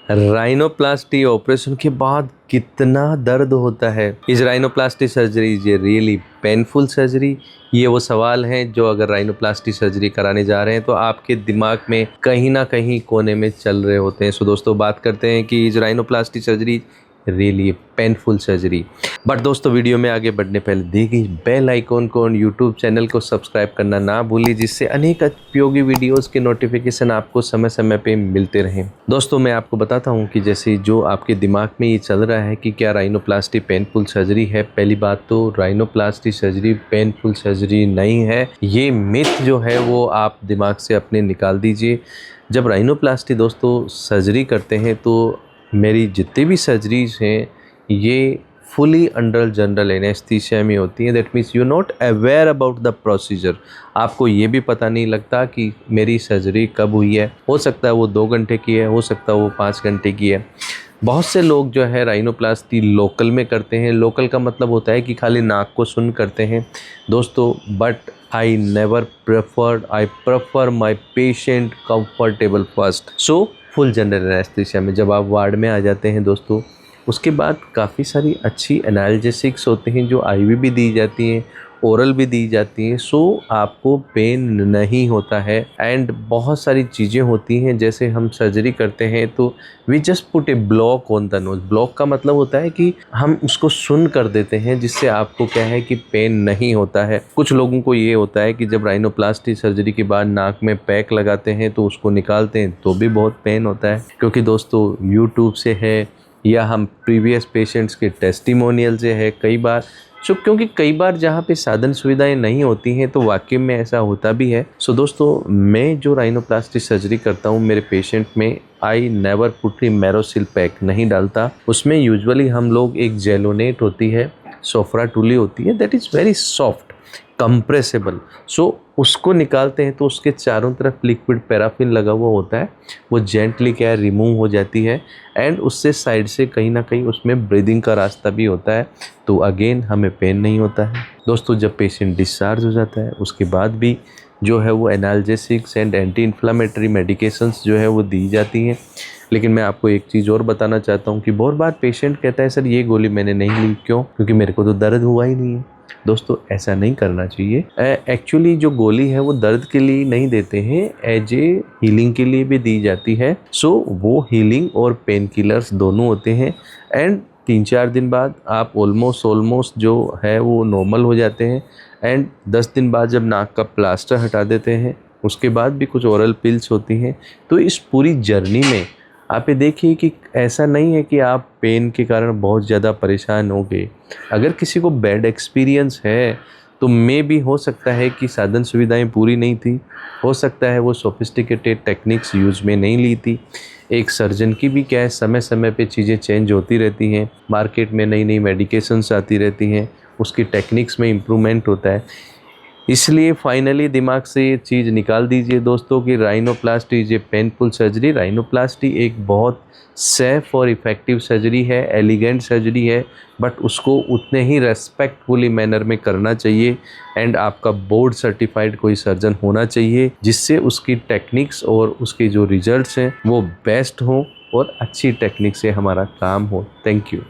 Rhinoplasty operation के बाद कितना दर्द होता है। Is rhinoplasty surgery is a really painful surgery? ये वो सवाल हैं जो अगर राइनोप्लास्टी सर्जरी कराने जा रहे हैं तो आपके दिमाग में कहीं ना कहीं कोने में चल रहे होते हैं। सो दोस्तों, बात करते हैं कि is rhinoplasty surgery really painful surgery. But दोस्तों, वीडियो में आगे बढ़ने पहले देखिए बेल आइकॉन को और यूट्यूब चैनल को सब्सक्राइब करना ना भूलिए, जिससे अनेक उपयोगी वीडियोस के नोटिफिकेशन आपको समय समय पे मिलते रहें। दोस्तों, मैं आपको बताता हूं कि जैसे जो आपके दिमाग में ये चल रहा है कि क्या राइनोप्लास्टी पेनफुल सर्जरी है। पहली बात तो राइनोप्लास्टी सर्जरी पेनफुल सर्जरी नहीं है। ये मिथ जो है वो आप दिमाग से अपने निकाल दीजिए। जब राइनोप्लास्टी दोस्तों सर्जरी करते हैं तो मेरी जितनी भी सर्जरीज हैं ये फुली अंडर जनरल एनेस्थीसिया में होती हैं। That means you not aware about the procedure. आपको ये भी पता नहीं लगता कि मेरी सर्जरी कब हुई है। हो सकता है वो 2 घंटे की है, हो सकता है वो 5 घंटे की है। बहुत से लोग जो है राइनोप्लास्टी लोकल में करते हैं। लोकल का मतलब होता है कि खाली नाक को सुन करते हैं दोस्तों। But I prefer my patient comfortable first. So full general anaesthesia में जब आप वार्ड में आ जाते हैं दोस्तों, उसके बाद काफ़ी सारी अच्छी एनाल्जेसिक्स होते हैं जो आईवी भी दी जाती हैं, ओरल भी दी जाती हैं। सो आपको पेन नहीं होता है। एंड बहुत सारी चीज़ें होती हैं, जैसे हम सर्जरी करते हैं तो we just put a block on the nose. Block का मतलब होता है कि हम उसको सुन कर देते हैं, जिससे आपको क्या है कि पेन नहीं होता है। कुछ लोगों को ये होता है कि जब राइनोप्लास्टी सर्जरी के बाद नाक में पैक लगाते हैं तो उसको निकालते हैं तो भी बहुत पेन होता है। क्योंकि दोस्तों यूट्यूब से है या हम प्रीवियस पेशेंट्स के टेस्टिमोनियल से है कई बार। क्योंकि कई बार जहाँ पे साधन सुविधाएं नहीं होती हैं तो वाकई में ऐसा होता भी है। सो दोस्तों, मैं जो राइनोप्लास्टी सर्जरी करता हूँ मेरे पेशेंट में आई नेवर पुट मैरोसिल पैक नहीं डालता। उसमें यूजुअली हम लोग एक जेलोनेट होती है, सोफ्रा टूली होती है, दैट इज़ वेरी सॉफ्ट कंप्रेसेबल। सो उसको निकालते हैं तो उसके चारों तरफ लिक्विड पैराफिन लगा हुआ होता है। वो जेंटली क्या है रिमूव हो जाती है। एंड उससे साइड से कहीं ना कहीं उसमें ब्रीदिंग का रास्ता भी होता है, तो अगेन हमें पेन नहीं होता है। दोस्तों, जब पेशेंट डिस्चार्ज हो जाता है उसके बाद भी जो है वो analgesics and anti inflammatory medications जो है वो दी जाती हैं। लेकिन मैं आपको एक चीज़ और बताना चाहता हूँ कि बहुत बार पेशेंट कहता है सर ये गोली मैंने नहीं ली। क्यों? क्योंकि मेरे को तो दर्द हुआ ही नहीं है। दोस्तों, ऐसा नहीं करना चाहिए। एक्चुअली जो गोली है वो दर्द के लिए नहीं देते हैं, एज ए हीलिंग के लिए भी दी जाती है। सो वो हीलिंग और पेन किलर्स दोनों होते हैं। एंड 3-4 दिन बाद आप ऑलमोस्ट जो है वो नॉर्मल हो जाते हैं। एंड 10 दिन बाद जब नाक का प्लास्टर हटा देते हैं उसके बाद भी कुछ ओरल पिल्स होती हैं। तो इस पूरी जर्नी में आप ये देखिए कि ऐसा नहीं है कि आप पेन के कारण बहुत ज़्यादा परेशान हो गए। अगर किसी को बैड एक्सपीरियंस है तो भी हो सकता है कि साधन सुविधाएं पूरी नहीं थी, हो सकता है वो सोफिस्टिकेटेड टेक्निक्स यूज में नहीं ली थी। एक सर्जन की भी क्या है समय समय पे चीज़ें चेंज होती रहती हैं, मार्केट में नई नई मेडिकेशंस आती रहती हैं, उसकी टेक्निक्स में इम्प्रूवमेंट होता है। इसलिए फाइनली दिमाग से ये चीज़ निकाल दीजिए दोस्तों कि rhinoplasty is a painful surgery. Rhinoplasty एक बहुत सेफ और इफ़ेक्टिव सर्जरी है, एलिगेंट सर्जरी है, बट उसको उतने ही रेस्पेक्टफुली मैनर में करना चाहिए। एंड आपका बोर्ड सर्टिफाइड कोई सर्जन होना चाहिए, जिससे उसकी टेक्निक्स और उसके जो रिजल्ट्स हैं वो बेस्ट हों और अच्छी टेक्निक से हमारा काम हो। Thank you.